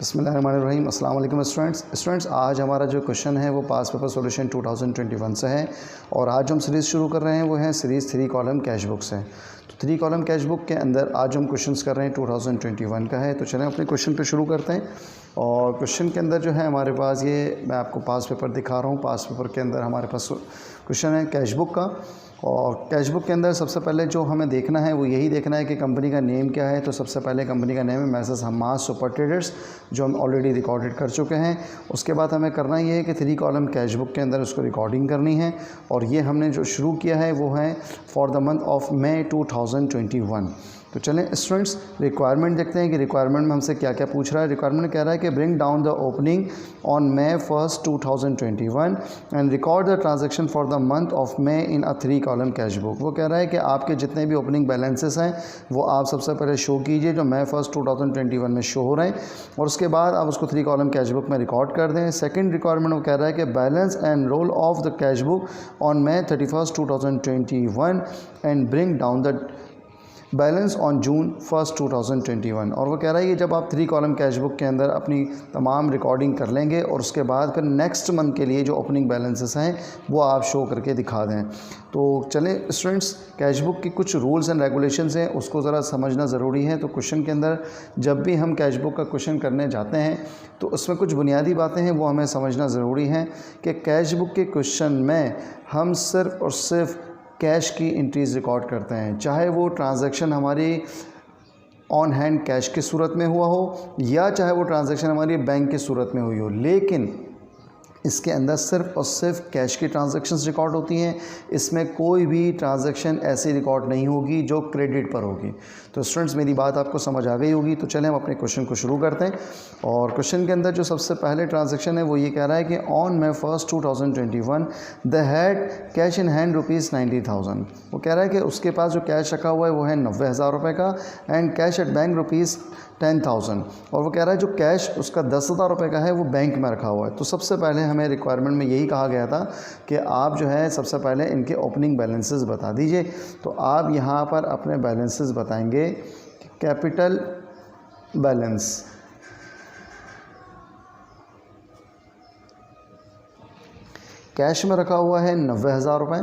बिस्मिल्लाहिर्रहमानिर्रहीम। अस्सलाम वालेकुम स्टूडेंट्स, आज हमारा जो क्वेश्चन है वो पास पेपर सॉल्यूशन 2021 से है और आज हम सीरीज़ शुरू कर रहे हैं वो है सीरीज़ 3 कॉलम कैश बुक से। तो 3 कॉलम कैश बुक के अंदर आज हम क्वेश्चंस कर रहे हैं 2021 का है। तो चलें अपने क्वेश्चन पे शुरू करते हैं। और क्वेश्चन के अंदर जो है हमारे पास ये मैं आपको पास पेपर दिखा रहा हूँ। पास पेपर के अंदर हमारे पास क्वेश्चन है कैश बुक का। और कैश बुक के अंदर सबसे पहले जो हमें देखना है वो यही देखना है कि कंपनी का नेम क्या है। तो सबसे पहले कंपनी का नेम है मैसेज हम्मास सुपर ट्रेडर्स, जो हम ऑलरेडी रिकॉर्डेड कर चुके हैं। उसके बाद हमें करना ये है कि 3 कॉलम कैश बुक के अंदर उसको रिकॉर्डिंग करनी है। और ये हमने जो शुरू किया है वो है for the month of May 2021। तो चलें स्टूडेंट्स रिक्वायरमेंट देखते हैं कि रिक्वायरमेंट में हमसे क्या क्या पूछ रहा है। रिक्वायरमेंट कह रहा है कि bring down the opening on May 1st 2021 and record the transaction for the month of May in a 3 column cash book. वो कह रहा है कि आपके जितने भी ओपनिंग बैलेंसेस हैं वो आप सबसे पहले शो कीजिए जो May 1st 2021 में शो हो रहे हैं, और उसके बाद आप उसको 3 कॉलम कैश बुक में रिकॉर्ड कर दें। सेकेंड रिक्वायरमेंट वो कह रहा है कि balance and roll off the cash book on May 31st 2021 and bring down the balance on June 1st 2021। और वो कह रहा है कि जब आप 3 कॉलम कैश बुक के अंदर अपनी तमाम रिकॉर्डिंग कर लेंगे और उसके बाद फिर नेक्स्ट मंथ के लिए जो ओपनिंग बैलेंसेस हैं वो आप शो करके दिखा दें। तो चलें स्टूडेंट्स कैश बुक की कुछ रूल्स एंड रेगुलेशंस हैं उसको ज़रा समझना ज़रूरी है। तो क्वेश्चन के अंदर जब भी हम कैश बुक का क्वेश्चन करने जाते हैं तो उसमें कुछ बुनियादी बातें हैं वो हमें समझना ज़रूरी है कि कैश बुक के क्वेश्चन में हम सिर्फ़ और सिर्फ कैश की एंट्रीज़ रिकॉर्ड करते हैं, चाहे वो ट्रांजैक्शन हमारी ऑन हैंड कैश की सूरत में हुआ हो या चाहे वो ट्रांजैक्शन हमारी बैंक की सूरत में हुई हो। लेकिन इसके अंदर सिर्फ़ और सिर्फ कैश की ट्रांजैक्शंस रिकॉर्ड होती हैं। इसमें कोई भी ट्रांजैक्शन ऐसी रिकॉर्ड नहीं होगी जो क्रेडिट पर होगी। तो स्टूडेंट्स मेरी बात आपको समझ आ गई होगी। तो चलें हम अपने क्वेश्चन को शुरू करते हैं। और क्वेश्चन के अंदर जो सबसे पहले ट्रांजैक्शन है वो ये कह रहा है कि on May 1st 2021 the had cash in hand ₹90,000। वो कह रहा है कि उसके पास जो कैश रखा हुआ है वो है 90,000 रुपये का एंड कैश एट बैंक ₹10,000। और वो कह रहा है जो कैश उसका 10,000 रुपये का है वो बैंक में रखा हुआ है। तो सबसे पहले हमें रिक्वायरमेंट में यही कहा गया था कि आप जो है सबसे पहले इनके ओपनिंग बैलेंसेस बता दीजिए। तो आप यहाँ पर अपने बैलेंसेस बताएंगे। कैपिटल बैलेंस कैश में रखा हुआ है 90,000 रुपये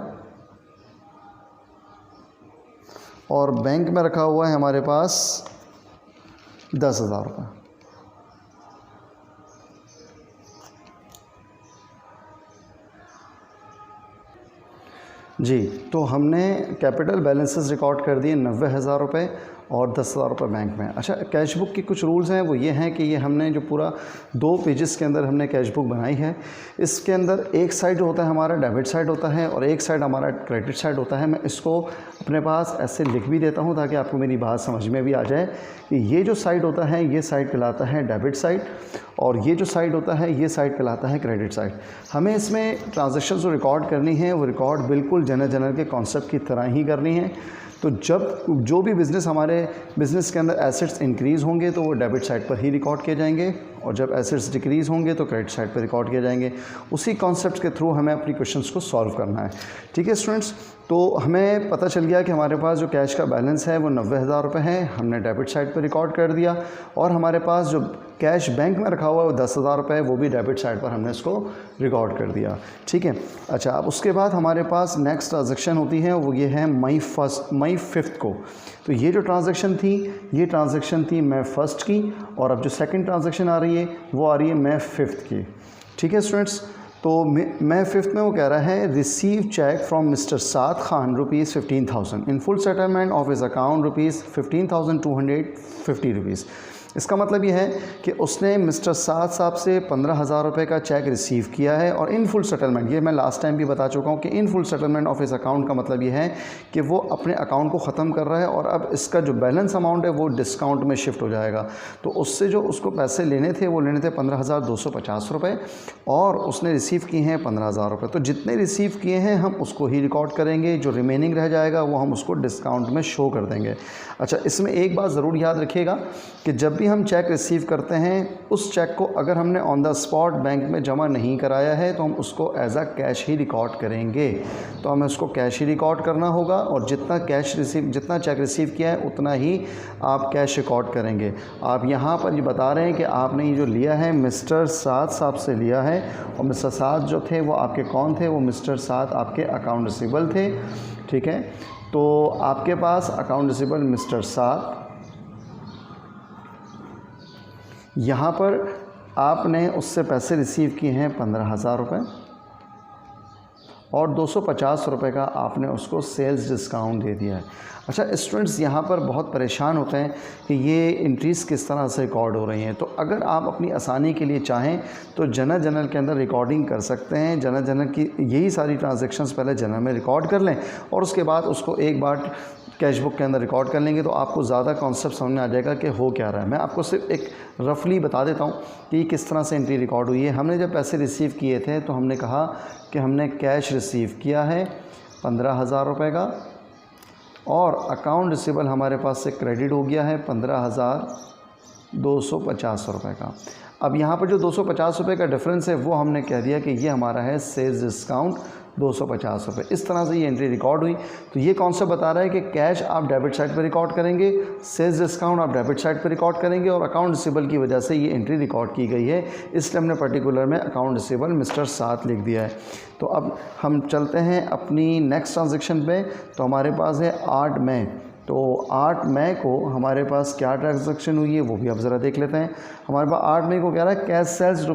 और बैंक में रखा हुआ है हमारे पास 10,000 रुपये। जी, तो हमने कैपिटल बैलेंसेस रिकॉर्ड कर दिए 90,000 रुपये और 10,000 रुपये बैंक में। अच्छा, कैश बुक के कुछ रूल्स हैं वो ये हैं कि ये हमने जो पूरा 2 पेजेस के अंदर हमने कैश बुक बनाई है। इसके अंदर एक साइड होता है हमारा डेबिट साइड होता है और एक साइड हमारा क्रेडिट साइड होता है। मैं इसको अपने पास ऐसे लिख भी देता हूँ ताकि आपको मेरी बात समझ में भी आ जाए कि ये जो साइड होता है ये साइड कहलाता है डेबिट साइड और ये जो साइड होता है ये साइड कहलाता है क्रेडिट साइड। हमें इसमें ट्रांजैक्शंस जो रिकॉर्ड करनी है वो रिकॉर्ड बिल्कुल जनरल के कॉन्सेप्ट की तरह ही करनी है। तो जब जो भी हमारे बिज़नेस के अंदर एसेट्स इंक्रीज़ होंगे तो वो डेबिट साइड पर ही रिकॉर्ड किए जाएंगे और जब एसेट्स डिक्रीज़ होंगे तो क्रेडिट साइड पर रिकॉर्ड किए जाएंगे। उसी कॉन्सेप्ट के थ्रू हमें अपनी क्वेश्चंस को सॉल्व करना है। ठीक है स्टूडेंट्स, तो हमें पता चल गया कि हमारे पास जो कैश का बैलेंस है वो 90,000 रुपये है, हमने डेबिट साइड पर रिकॉर्ड कर दिया। और हमारे पास जो कैश बैंक में रखा हुआ है वो 10,000 रुपये है, वो भी डेबिट साइड पर हमने इसको रिकॉर्ड कर दिया। ठीक है। अच्छा, अब उसके बाद हमारे पास नेक्स्ट ट्रांजैक्शन होती है वो ये है May 5th को। तो ये जो ट्रांजैक्शन थी ये ट्रांजैक्शन थी May 1st की और अब जो सेकंड ट्रांजैक्शन आ रही है वो आ रही है May 5th की। ठीक है स्टूडेंट्स, तो May 5th में वो कह रहा है receive cheque from mister Saad Khan ₹15,000 in full settlement of his account ₹15,250। इसका मतलब ये है कि उसने मिस्टर साद साहब से 15,000 रुपये का चेक रिसीव किया है और इन फुल सेटलमेंट, ये मैं लास्ट टाइम भी बता चुका हूँ कि इन फुल सेटलमेंट ऑफ इस अकाउंट का मतलब ये है कि वो अपने अकाउंट को ख़त्म कर रहा है और अब इसका जो बैलेंस अमाउंट है वो डिस्काउंट में शिफ्ट हो जाएगा। तो उससे जो उसको पैसे लेने थे वो लेने थे 15,250 रुपये और उसने रिसीव किए हैं 15,000 रुपये। तो जितने रिसीव किए हैं हम उसको ही रिकॉर्ड करेंगे, जो रिमेनिंग रह जाएगा वो हम उसको डिस्काउंट में शो कर देंगे। अच्छा, इसमें एक बात ज़रूर याद रखिएगा कि जब भी भी हम चेक रिसीव करते हैं, उस चेक को अगर हमने ऑन द स्पॉट बैंक में जमा नहीं कराया है तो हम उसको एज अ कैश ही रिकॉर्ड करेंगे। तो हमें उसको कैश ही रिकॉर्ड करना होगा और जितना चेक रिसीव किया है उतना ही आप कैश रिकॉर्ड करेंगे। आप यहाँ पर ये बता रहे हैं कि आपने ये जो लिया है मिस्टर साद साहब से लिया है, और मिस्टर साद जो थे वो आपके कौन थे? वो मिस्टर साद आपके अकाउंट रिसीवेबल थे। ठीक है, तो आपके पास अकाउंट रिसीवेबल मिस्टर साद, यहाँ पर आपने उससे पैसे रिसीव किए हैं 15,000 रुपये और 250 रुपये का आपने उसको सेल्स डिस्काउंट दे दिया है। अच्छा स्टूडेंट्स, यहाँ पर बहुत परेशान होते हैं कि ये एंट्रीज़ किस तरह से रिकॉर्ड हो रही हैं। तो अगर आप अपनी आसानी के लिए चाहें तो जनरल के अंदर रिकॉर्डिंग कर सकते हैं। जनरल की यही सारी ट्रांजैक्शंस पहले जनरल में रिकॉर्ड कर लें और उसके बाद उसको एक बार कैश बुक के अंदर रिकॉर्ड कर लेंगे तो आपको ज़्यादा कॉन्सेप्ट समझ में आ जाएगा कि हो क्या रहा है। मैं आपको सिर्फ एक रफली बता देता हूँ कि किस तरह से एंट्री रिकॉर्ड हुई है। हमने जब पैसे रिसीव किए थे तो हमने कहा कि हमने कैश रिसीव किया है 15,000 रुपये का और अकाउंट रिसीवेबल हमारे पास से क्रेडिट हो गया है 15,250 रुपये का। अब यहाँ पर जो 250 रुपये का डिफरेंस है वो हमने कह दिया कि ये हमारा है सेल्स डिस्काउंट 250 रुपये। इस तरह से ये एंट्री रिकॉर्ड हुई। तो ये कॉन्सेप्ट बता रहा है कि कैश आप डेबिट साइड पर रिकॉर्ड करेंगे, सेल्स डिस्काउंट आप डेबिट साइड पर रिकॉर्ड करेंगे और अकाउंट रिसीवेबल की वजह से ये एंट्री रिकॉर्ड की गई है, इसलिए हमने पर्टिकुलर में अकाउंट रिसीवेबल मिस्टर साथ लिख दिया है। तो अब हम चलते हैं अपनी नेक्स्ट ट्रांजेक्शन पे। तो हमारे पास है 8 मई। तो 8 मई को हमारे पास क्या ट्रांजेक्शन हुई है वो भी आप ज़रा देख लेते हैं। हमारे पास 8 मई को क्या रहा है, cash sales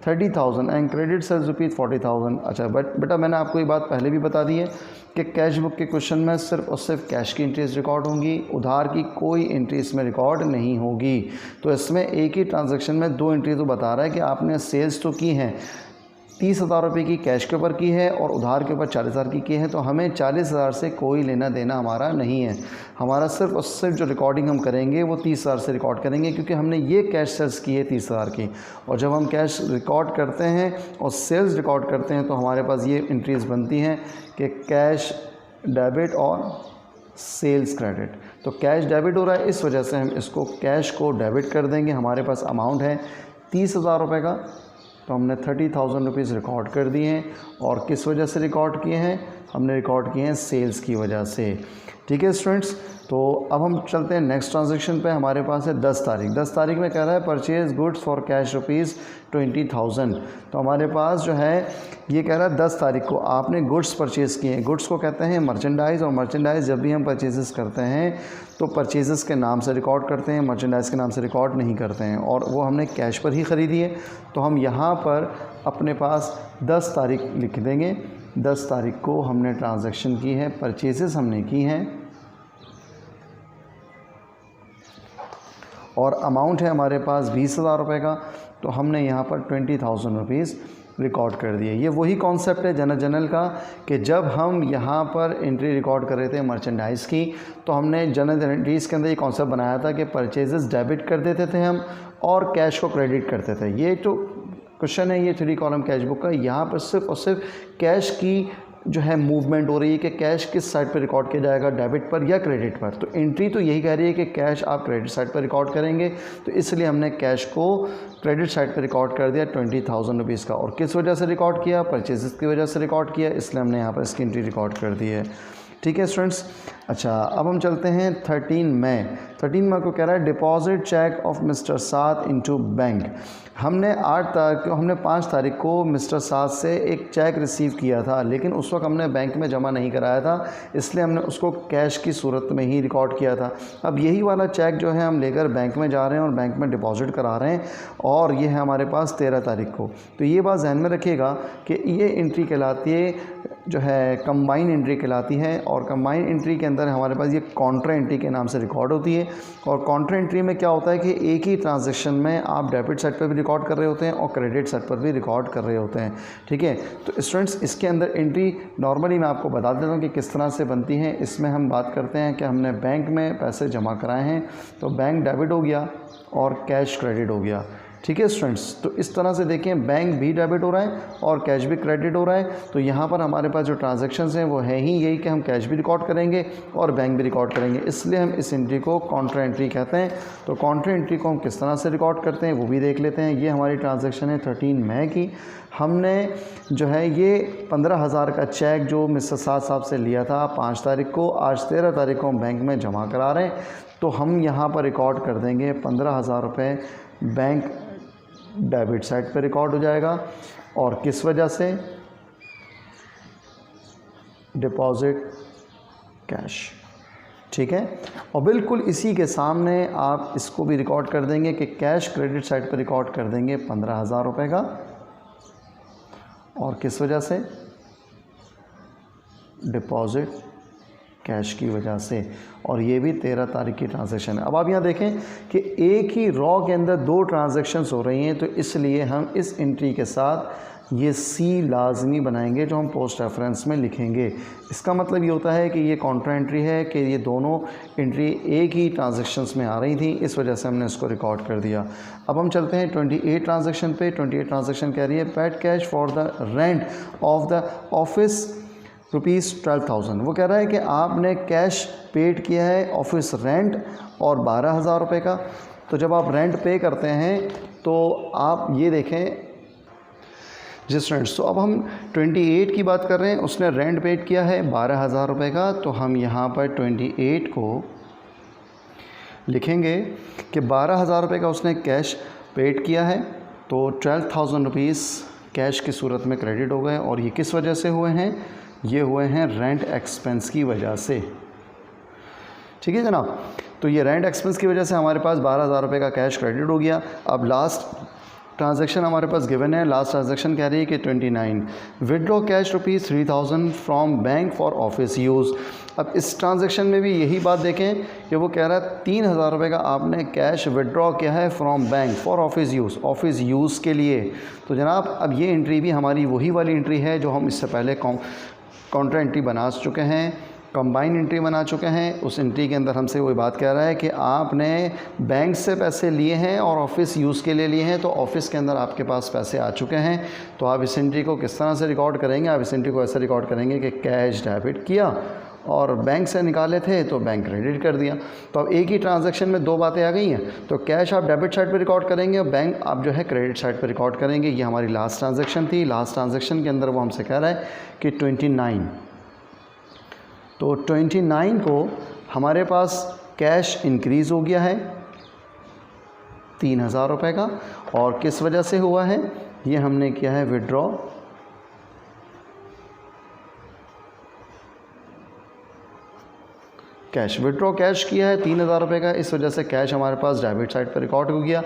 ₹30,000 and credit sales ₹40,000। अच्छा बेटा मैंने आपको ये बात पहले भी बता दी है कि कैश बुक के क्वेश्चन में सिर्फ और सिर्फ कैश की एंट्रीज रिकॉर्ड होंगी, उधार की कोई एंट्री इसमें रिकॉर्ड नहीं होगी। तो इसमें एक ही ट्रांजैक्शन में 2 एंट्री तो बता रहा है कि आपने सेल्स तो की हैं 30,000 रुपये की कैश के ऊपर की है और उधार के ऊपर 40,000 की है। तो हमें 40,000 से कोई लेना देना हमारा नहीं है। हमारा सिर्फ और सिर्फ जो रिकॉर्डिंग हम करेंगे वो 30,000 से रिकॉर्ड करेंगे, क्योंकि हमने ये कैश सेल्स की है 30,000 की। और जब हम कैश रिकॉर्ड करते हैं और सेल्स रिकॉर्ड करते हैं तो हमारे पास ये एंट्रीज बनती हैं कि कैश डेबिट और सेल्स क्रेडिट। तो कैश डेबिट हो रहा है, इस वजह से हम इसको कैश को डेबिट कर देंगे। हमारे पास अमाउंट है 30,000 रुपये का, तो हमने 30,000 रुपीज़ रिकॉर्ड कर दिए हैं। और किस वजह से रिकॉर्ड किए हैं? हमने रिकॉर्ड किए हैं सेल्स की वजह से। ठीक है स्टूडेंट्स, तो अब हम चलते हैं नेक्स्ट ट्रांजैक्शन पे। हमारे पास है 10 तारीख। 10 तारीख में कह रहा है परचेज़ गुड्स फॉर कैश ₹20,000। तो हमारे पास जो है ये कह रहा है 10 तारीख को आपने गुड्स परचेज़ किए हैं। गुड्स को कहते हैं मर्चेंडाइज़, और मर्चेंडाइज़ जब भी हम परचेज़ करते हैं तो परचेज़ के नाम से रिकॉर्ड करते हैं, मर्चेंडाइज़ के नाम से रिकॉर्ड नहीं करते हैं, और वो हमने कैश पर ही ख़रीदी है। तो हम यहाँ पर अपने पास 10 तारीख लिख देंगे। 10 तारीख को हमने ट्रांजैक्शन की है, परचेज़ हमने की हैं और अमाउंट है हमारे पास 20,000 रुपये का। तो हमने यहाँ पर 20,000 रुपीज़ रिकॉर्ड कर दिए। ये वही कॉन्सेप्ट है जनरल का कि जब हम यहाँ पर एंट्री रिकॉर्ड कर रहे थे मर्चेंडाइज़ की, तो हमने जनरल एंट्रीज़ के अंदर ये कॉन्सेप्ट बनाया था कि परचेजेस डेबिट कर देते थे हम और कैश को क्रेडिट करते थे। ये तो क्वेश्चन है ये 3 कॉलम कैश बुक का। यहाँ पर सिर्फ और सिर्फ कैश की जो है मूवमेंट हो रही है कि कैश किस साइड पर रिकॉर्ड किया जाएगा, डेबिट पर या क्रेडिट पर। तो एंट्री तो यही कह रही है कि कैश आप क्रेडिट साइड पर रिकॉर्ड करेंगे, तो इसलिए हमने कैश को क्रेडिट साइड पर रिकॉर्ड कर दिया 20,000 रुपीज़ का। और किस वजह से रिकॉर्ड किया? परचेजेस की वजह से रिकॉर्ड किया, इसलिए हमने यहाँ पर इसकी एंट्री रिकॉर्ड कर दी है। ठीक है स्टूडेंट्स। अच्छा अब हम चलते हैं 13 मई। 13 मई को कह रहा है deposit cheque of mister Saad into bank. हमने 5 तारीख को मिस्टर साद से एक चेक रिसीव किया था, लेकिन उस वक्त हमने बैंक में जमा नहीं कराया था, इसलिए हमने उसको कैश की सूरत में ही रिकॉर्ड किया था। अब यही वाला चेक जो है हम लेकर बैंक में जा रहे हैं और बैंक में डिपॉजिट करा रहे हैं, और ये है हमारे पास 13 तारीख को। तो ये बात ध्यान में रखिएगा कि ये एंट्री कहलाती है जो है कंबाइन एंट्री कहलाती है, और कंबाइन एंट्री के अंदर हमारे पास ये कॉन्ट्रा एंट्री के नाम से रिकॉर्ड होती है। और कॉन्ट्रा एंट्री में क्या होता है कि एक ही ट्रांजैक्शन में आप डेबिट साइड पर भी रिकॉर्ड कर रहे होते हैं और क्रेडिट साइड पर भी रिकॉर्ड कर रहे होते हैं। ठीक है, तो स्टूडेंट्स इसके अंदर एंट्री नॉर्मली मैं आपको बता देता हूँ कि किस तरह से बनती है। इसमें हम बात करते हैं कि हमने बैंक में पैसे जमा कराए हैं, तो बैंक डेबिट हो गया और कैश क्रेडिट हो गया। ठीक है स्टूडेंट्स। तो इस तरह से देखें, बैंक भी डेबिट हो रहा है और कैश भी क्रेडिट हो रहा है। तो यहाँ पर हमारे पास जो ट्रांजैक्शंस हैं वो है ही यही कि हम कैश भी रिकॉर्ड करेंगे और बैंक भी रिकॉर्ड करेंगे, इसलिए हम इस एंट्री को काउंटर एंट्री कहते हैं। तो काउंटर एंट्री को हम किस तरह से रिकॉर्ड करते हैं वो भी देख लेते हैं। ये हमारी ट्रांजैक्शन है 13 मई की। हमने जो है ये 15,000 का चेक जो मिस्टर साद साहब से लिया था 5 तारीख को, आज 13 तारीख को हम बैंक में जमा करा रहे हैं। तो हम यहाँ पर रिकॉर्ड कर देंगे 15,000 रुपये बैंक डेबिट साइड पे रिकॉर्ड हो जाएगा। और किस वजह से? डिपॉजिट कैश, ठीक है। और बिल्कुल इसी के सामने आप इसको भी रिकॉर्ड कर देंगे कि कैश क्रेडिट साइड पे रिकॉर्ड कर देंगे 15,000 रुपये का। और किस वजह से? डिपॉजिट कैश की वजह से। और ये भी 13 तारीख की ट्रांजैक्शन है। अब आप यहाँ देखें कि एक ही रॉ के अंदर 2 ट्रांजैक्शंस हो रही हैं, तो इसलिए हम इस एंट्री के साथ ये सी लाजमी बनाएंगे जो हम पोस्ट रेफरेंस में लिखेंगे। इसका मतलब ये होता है कि ये काउंटर एंट्री है कि ये दोनों एंट्री एक ही ट्रांजैक्शंस में आ रही थी, इस वजह से हमने इसको रिकॉर्ड कर दिया। अब हम चलते हैं 28 ट्रांजैक्शन पे। 28 ट्रांजैक्शन कह रही है paid cash for the rent of the office ₹12,000। वो कह रहा है कि आपने कैश पेड किया है ऑफिस रेंट और 12,000 रुपये का। तो जब आप रेंट पे करते हैं तो आप ये देखें जी स्टूडेंट्स, तो अब हम 28 की बात कर रहे हैं। उसने रेंट पेड किया है 12,000 रुपये का। तो हम यहाँ पर 28 को लिखेंगे कि 12,000 रुपये का उसने कैश पेड किया है, तो 12,000 रुपीज़ कैश की सूरत में क्रेडिट हो गए। और ये किस वजह से हुए हैं? ये हुए हैं रेंट एक्सपेंस की वजह से, ठीक है जनाब। तो ये रेंट एक्सपेंस की वजह से हमारे पास 12,000 रुपये का कैश क्रेडिट हो गया। अब लास्ट ट्रांजैक्शन हमारे पास गिवन है। लास्ट ट्रांजैक्शन कह रही है कि 29 withdraw cash ₹3,000 from bank for office use. अब इस ट्रांजैक्शन में भी यही बात देखें कि वो कह रहा है 3,000 रुपये का आपने कैश विड्रॉ किया है from bank for office use, office use के लिए। तो जनाब अब ये एंट्री भी हमारी वही वाली एंट्री है जो हम इससे पहले काउंटर एंट्री बना चुके हैं, कंबाइन एंट्री बना चुके हैं। उस एंट्री के अंदर हमसे वही बात कह रहा है कि आपने बैंक से पैसे लिए हैं और ऑफिस यूज़ के लिए लिए हैं, तो ऑफिस के अंदर आपके पास पैसे आ चुके हैं। तो आप इस एंट्री को किस तरह से रिकॉर्ड करेंगे? आप इस एंट्री को ऐसे रिकॉर्ड करेंगे कि कैश डेबिट किया और बैंक से निकाले थे तो बैंक क्रेडिट कर दिया। तो अब एक ही ट्रांजैक्शन में 2 बातें आ गई हैं। तो कैश आप डेबिट साइड पे रिकॉर्ड करेंगे और बैंक आप जो है क्रेडिट साइड पे रिकॉर्ड करेंगे। ये हमारी लास्ट ट्रांजैक्शन थी। लास्ट ट्रांजैक्शन के अंदर वो हमसे कह रहा है कि 29। तो 29 को हमारे पास कैश इंक्रीज़ हो गया है 3,000 रुपये का। और किस वजह से हुआ है? ये हमने किया है विड्रॉ कैश। विड्रॉ कैश किया है 3,000 रुपये का, इस वजह से कैश हमारे पास डेबिट साइड पर रिकॉर्ड हो गया।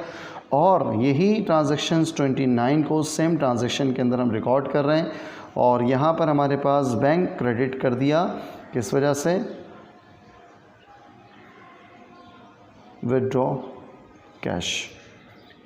और यही ट्रांजैक्शंस 29 को सेम ट्रांजैक्शन के अंदर हम रिकॉर्ड कर रहे हैं। और यहाँ पर हमारे पास बैंक क्रेडिट कर दिया, किस वजह से? विड्रॉ कैश,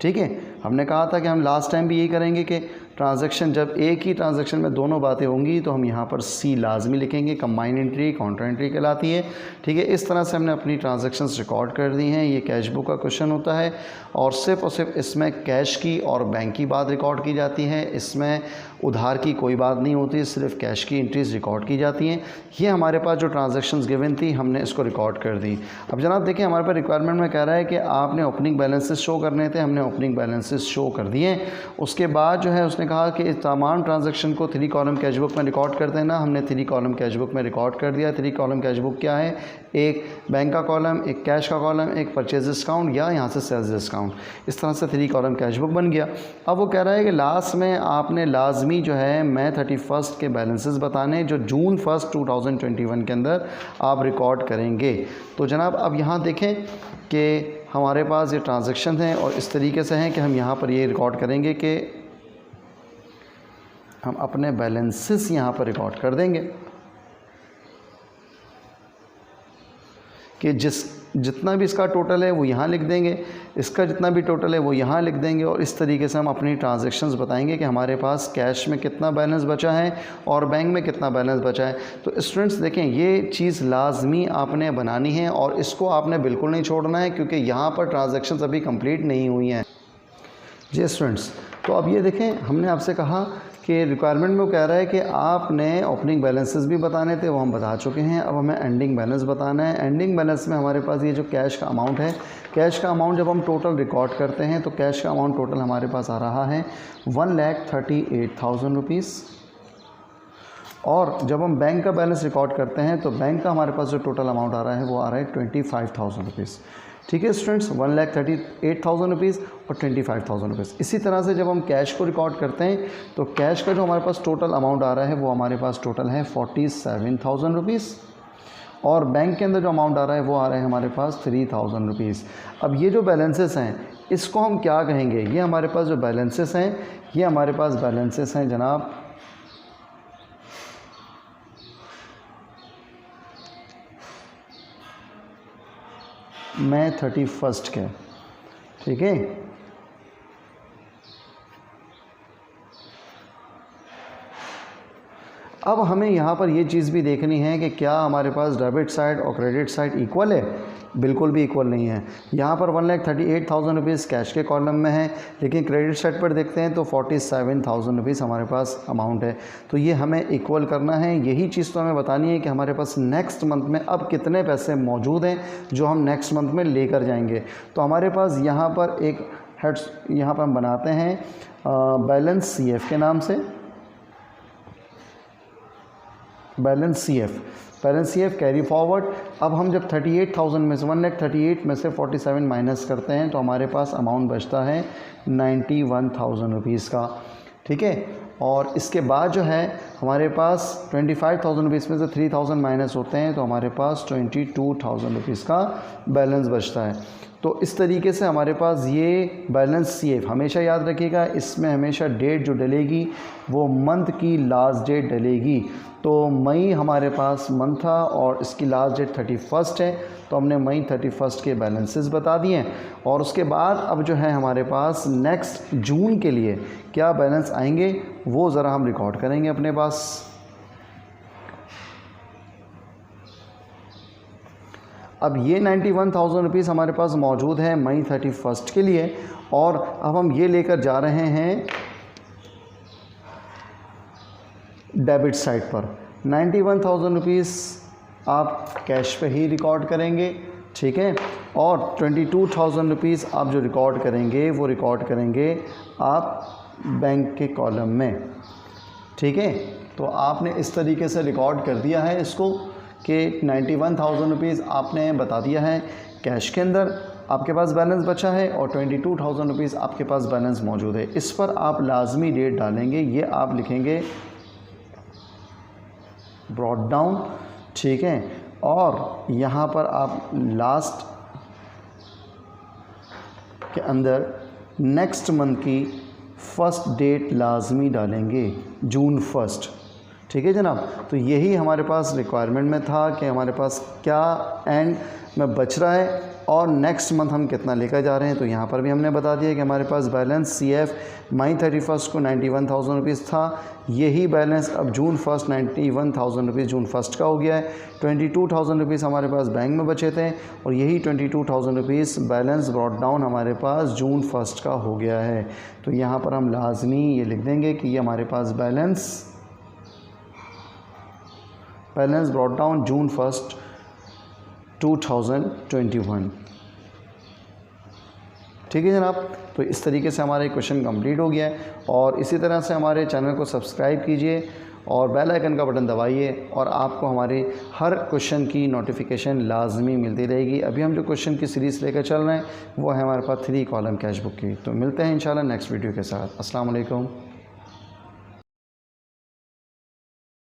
ठीक है। हमने कहा था कि हम लास्ट टाइम भी यही करेंगे कि ट्रांजैक्शन जब एक ही ट्रांजैक्शन में दोनों बातें होंगी तो हम यहाँ पर सी लाजमी लिखेंगे। कंबाइन एंट्री काउंटर एंट्री कहलाती है, ठीक है। इस तरह से हमने अपनी ट्रांजैक्शंस रिकॉर्ड कर दी हैं। ये कैश बुक का क्वेश्चन होता है और सिर्फ इसमें कैश की और बैंक की बात रिकॉर्ड की जाती है। इसमें उधार की कोई बात नहीं होती, सिर्फ कैश की एंट्रीज रिकॉर्ड की जाती हैं। ये हमारे पास जो ट्रांजैक्शंस गिवन थी हमने इसको रिकॉर्ड कर दी। अब जनाब देखिए हमारे पास रिक्वायरमेंट में कह रहा है कि आपने ओपनिंग बैलेंसेस शो करने थे, हमने ओपनिंग बैलेंसेस शो कर दिए। उसके बाद जो है उसने कहा कि इस तमाम ट्रांजैक्शन को 3 कॉलम कैश बुक में रिकॉर्ड कर देना। हमने 3 कॉलम कैश बुक में रिकॉर्ड कर दिया। 3 कॉलम कैश बुक क्या है? एक बैंक का कॉलम, एक कैश का कॉलम, एक परचेज डिस्काउंट या यहाँ से सेल्स डिस्काउंट। इस तरह से 3 कॉलम कैश बुक बन गया। अब वो कह रहा है कि लास्ट में आपने लाजमी जो है मई 31 के बैलेंसेस बताने जो जून 1 2021 के अंदर आप रिकॉर्ड करेंगे। तो जनाब अब यहाँ देखें कि हमारे पास ये ट्रांजैक्शन हैं और इस तरीके से हैं कि हम यहाँ पर ये रिकॉर्ड करेंगे कि हम अपने बैलेंसेस यहाँ पर रिकॉर्ड कर देंगे कि जितना भी इसका टोटल है वो यहाँ लिख देंगे, इसका जितना भी टोटल है वो यहाँ लिख देंगे। और इस तरीके से हम अपनी ट्रांजैक्शंस बताएंगे कि हमारे पास कैश में कितना बैलेंस बचा है और बैंक में कितना बैलेंस बचा है। तो स्टूडेंट्स देखें ये चीज़ लाजमी आपने बनानी है और इसको आपने बिल्कुल नहीं छोड़ना है क्योंकि यहाँ पर ट्रांजैक्शंस अभी कंप्लीट नहीं हुई हैं। जी स्टूडेंट्स, तो अब ये देखें, हमने आपसे कहा कि रिक्वायरमेंट में वो कह रहा है कि आपने ओपनिंग बैलेंसेस भी बताने थे, वो हम बता चुके हैं। अब हमें एंडिंग बैलेंस बताना है। एंडिंग बैलेंस में हमारे पास ये जो कैश का अमाउंट है, कैश का अमाउंट जब हम टोटल रिकॉर्ड करते हैं तो कैश का अमाउंट टोटल हमारे पास आ रहा है 1,38,000 रुपीज़। और जब हम बैंक का बैलेंस रिकॉर्ड करते हैं तो बैंक का हमारे पास जो टोटल अमाउंट आ रहा है वो आ रहा है 25,000 रुपीज़। ठीक है स्टूडेंट्स, 1,38,000 रुपीज़ और 25,000 रुपीज़। इसी तरह से जब हम कैश को रिकॉर्ड करते हैं तो कैश का जो हमारे पास टोटल अमाउंट आ रहा है वो हमारे पास टोटल है 47,000 रुपीज़। और बैंक के अंदर जो अमाउंट आ रहा है वो आ रहा है हमारे पास 3,000 रुपीज़। अब ये जो बैलेंसेस हैं इसको हम क्या कहेंगे? ये हमारे पास जो बैलेंसेस हैं, ये हमारे पास बैलेंसेस हैं जनाब मई 31 के। ठीक है, अब हमें यहाँ पर ये चीज़ भी देखनी है कि क्या हमारे पास डेबिट साइड और क्रेडिट साइड इक्वल है। बिल्कुल भी इक्वल नहीं है। यहाँ पर 1,38,000 रुपीज़ कैश के कॉलम में है, लेकिन क्रेडिट साइड पर देखते हैं तो 47,000 रुपीज़ हमारे पास अमाउंट है। तो ये हमें इक्वल करना है। यही चीज़ तो हमें बतानी है कि हमारे पास नेक्स्ट मंथ में अब कितने पैसे मौजूद हैं जो हम नेक्स्ट मंथ में लेकर जाएंगे। तो हमारे पास यहाँ पर एक हेड्स यहाँ पर हम बनाते हैं बैलेंस CF के नाम से, बैलेंस CF कैरी फॉरवर्ड। अब हम जब 38,000 में से 1,38,000 में से 47 माइनस करते हैं तो हमारे पास अमाउंट बचता है 91,000 रुपीज़ का। ठीक है, और इसके बाद जो है हमारे पास 25,000 रुपीज़ में से 3,000 माइनस होते हैं तो हमारे पास 22,000 रुपीज़ का बैलेंस बचता है। तो इस तरीके से हमारे पास ये बैलेंस CF, हमेशा याद रखिएगा इसमें हमेशा डेट जो डलेगी वो मंथ की लास्ट डेट डलेगी। तो मई हमारे पास मंथ था और इसकी लास्ट डेट 31 है, तो हमने मई 31 के बैलेंसेस बता दिए हैं। और उसके बाद अब जो है हमारे पास नेक्स्ट जून के लिए क्या बैलेंस आएंगे वो ज़रा हम रिकॉर्ड करेंगे अपने पास। अब ये 91,000 रुपीज़ हमारे पास मौजूद है मई 31 के लिए, और अब हम ये लेकर जा रहे हैं डेबिट साइड पर। 91,000 रुपीज़ आप कैश पे ही रिकॉर्ड करेंगे। ठीक है, और 22,000 रुपीज़ आप जो रिकॉर्ड करेंगे वो रिकॉर्ड करेंगे आप बैंक के कॉलम में। ठीक है, तो आपने इस तरीके से रिकॉर्ड कर दिया है इसको कि 91,000 रुपीज़ आपने बता दिया है कैश के अंदर आपके पास बैलेंस बचा है और 22,000 रुपीज़ आपके पास बैलेंस मौजूद है। इस पर आप लाजमी डेट डालेंगे, ये आप लिखेंगे ब्रॉट डाउन। ठीक है, और यहाँ पर आप लास्ट के अंदर नेक्स्ट मंथ की फ़र्स्ट डेट लाजमी डालेंगे, जून 1। ठीक है जनाब, तो यही हमारे पास रिक्वायरमेंट में था कि हमारे पास क्या एंड में बच रहा है और नेक्स्ट मंथ हम कितना लेकर जा रहे हैं। तो यहाँ पर भी हमने बता दिया कि हमारे पास बैलेंस CF मई 31 को 91,000 रुपीज़ था। यही बैलेंस अब जून 1 91,000 रुपीज़ जून 1 का हो गया है। 22,000 रुपीज़ हमारे पास बैंक में बचे थे और यही 22,000 रुपीज़ बैलेंस ब्रॉट डाउन हमारे पास जून 1 का हो गया है। तो यहाँ पर हम लाजमी ये लिख देंगे कि ये हमारे पास बैलेंस ब्रॉट डाउन जून 1 2021। ठीक है जनाब, तो इस तरीके से हमारा क्वेश्चन कंप्लीट हो गया है। और इसी तरह से हमारे चैनल को सब्सक्राइब कीजिए और बेल आइकन का बटन दबाइए और आपको हमारे हर क्वेश्चन की नोटिफिकेशन लाजमी मिलती रहेगी। अभी हम जो क्वेश्चन की सीरीज़ लेकर चल रहे हैं वो है हमारे पास 3 कॉलम कैश बुक की। तो मिलते हैं इंशाल्लाह नेक्स्ट वीडियो के साथ। अस्सलाम वालेकुम।